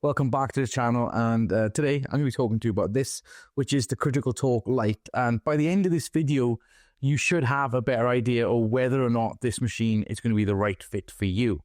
Welcome back to the channel, and today I'm going to be talking to you about this, which is the Critical Torque Lite. And by the end of this video, you should have a better idea of whether or not this machine is going to be the right fit for you.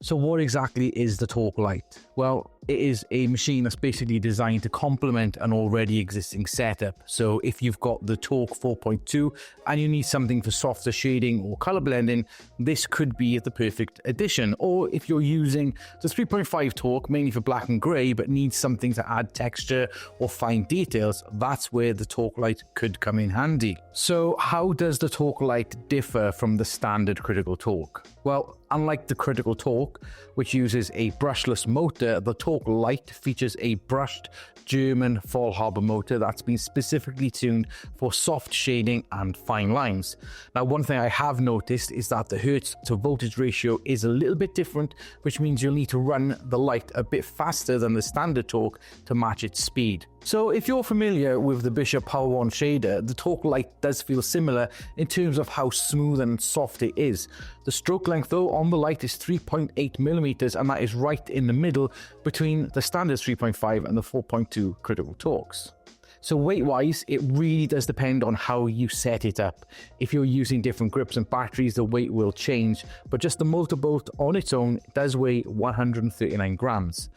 So what exactly is the Torque Lite? Well, it is a machine that's basically designed to complement an already existing setup. So if you've got the Torque 4.2 and you need something for softer shading or color blending, this could be the perfect addition. Or if you're using the 3.5 Torque mainly for black and gray but needs something to add texture or fine details, that's where the Torque Lite could come in handy. So how does the Torque Lite differ from the standard Critical Torque? Well, unlike the Critical Torque, which uses a brushless motor, the Torque Lite features a brushed German Faulhaber motor that's been specifically tuned for soft shading and fine lines. Now, one thing I have noticed is that the hertz to voltage ratio is a little bit different, which means you'll need to run the light a bit faster than the standard Torque to match its speed. So if you're familiar with the Bishop Power One shader, the Torque Lite does feel similar in terms of how smooth and soft it is. The stroke length though on the light is 3.8 millimeters, and that is right in the middle between the standard 3.5 and the 4.2 Critical Torques. So weight-wise, it really does depend on how you set it up. If you're using different grips and batteries, the weight will change, but just the motor bolt on its own does weigh 139 grams.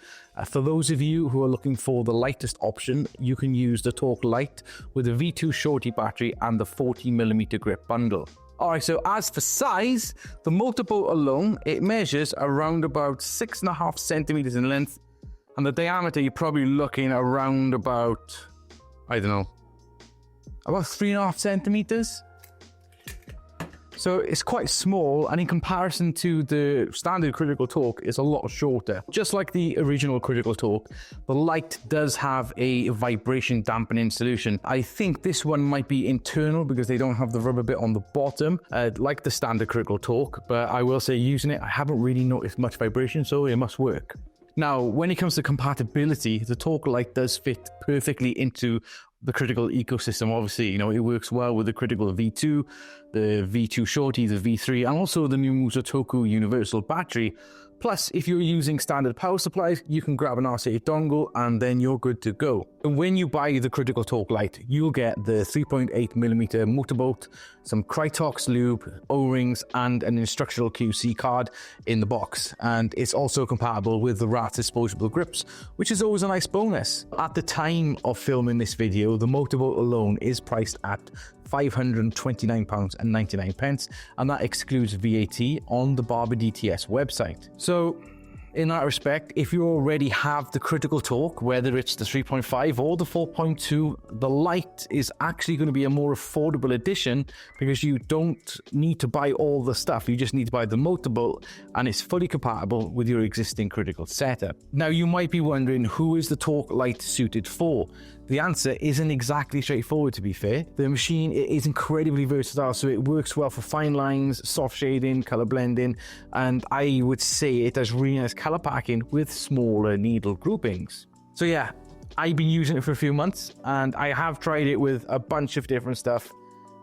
For those of you who are looking for the lightest option, you can use the Torque Lite with a V2 Shorty battery and the 40mm grip bundle. Alright, so as for size, the motor bolt alone, it measures around about 6.5 centimeters in length, and the diameter you're probably looking around about, I don't know, about 3.5 centimeters. So it's quite small, and in comparison to the standard Critical Torque, it's a lot shorter. Just like the original Critical Torque, the Lite does have a vibration dampening solution. I think this one might be internal because they don't have the rubber bit on the bottom, like the standard Critical Torque, but I will say using it, I haven't really noticed much vibration, so it must work. Now, when it comes to compatibility, the Torque Lite does fit perfectly into the Critical ecosystem. Obviously, you know, it works well with the Critical V2, the V2 Shorty, the V3, and also the new Musa Toku universal battery. Plus, if you're using standard power supplies, you can grab an RCA dongle and then you're good to go. And when you buy the Critical Torque Lite, you'll get the 3.8mm motor bolt, some Krytox lube, O-rings, and an instructional QC card in the box. And it's also compatible with the RAT disposable grips, which is always a nice bonus. At the time of filming this video, the motor bolt alone is priced at £529.99, and that excludes VAT on the Barber DTS website. So in that respect, if you already have the Critical Torque, whether it's the 3.5 or the 4.2, the Lite is actually going to be a more affordable addition because you don't need to buy all the stuff. You just need to buy the motor bolt, and it's fully compatible with your existing Critical setup. Now, you might be wondering, who is the Torque Lite suited for? The answer isn't exactly straightforward, to be fair. The machine is incredibly versatile, so it works well for fine lines, soft shading, color blending, and I would say it does really nice color packing with smaller needle groupings. So yeah, I've been using it for a few months, and I have tried it with a bunch of different stuff,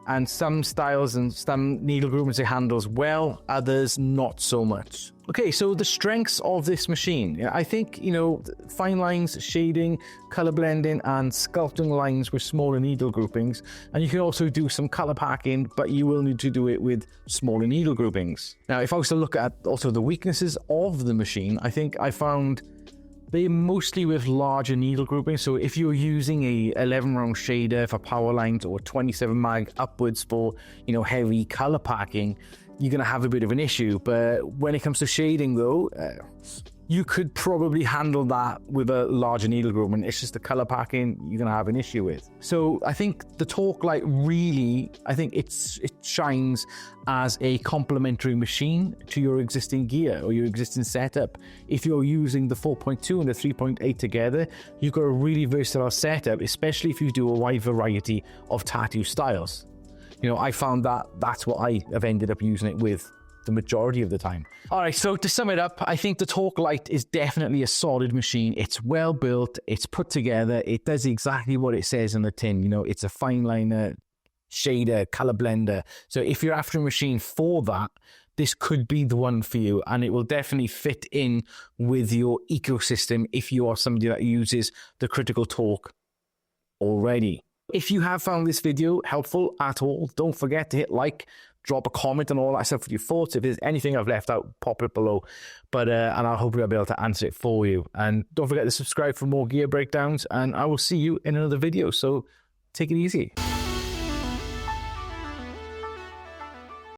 and some styles and some needle groupings it handles well, others not so much. Okay, so the strengths of this machine. I think, you know, fine lines, shading, color blending, and sculpting lines with smaller needle groupings. And you can also do some color packing, but you will need to do it with smaller needle groupings. Now, if I was to look at also the weaknesses of the machine, I think I found they're mostly with larger needle groupings. So if you're using a 11 round shader for power lines or 27 mag upwards for, you know, heavy color packing, you're going to have a bit of an issue. But when it comes to shading though, you could probably handle that with a larger needle grouping. It's just the color packing you're going to have an issue with. So I think the Torque Lite really, I think it shines as a complementary machine to your existing gear or your existing setup. If you're using the 4.2 and the 3.8 together, you've got a really versatile setup, especially if you do a wide variety of tattoo styles. You know, I found that that's what I have ended up using it with the majority of the time. All right, so to sum it up, I think the Torque Lite is definitely a solid machine. It's well built, it's put together, it does exactly what it says in the tin. You know, it's a fine liner, shader, color blender. So if you're after a machine for that, this could be the one for you, and it will definitely fit in with your ecosystem if you are somebody that uses the Critical Torque already. If you have found this video helpful at all, don't forget to hit like, drop a comment and all that stuff with your thoughts. If there's anything I've left out, pop it below. But and I'll hopefully I'll be able to answer it for you. And don't forget to subscribe for more gear breakdowns, and I will see you in another video. So take it easy.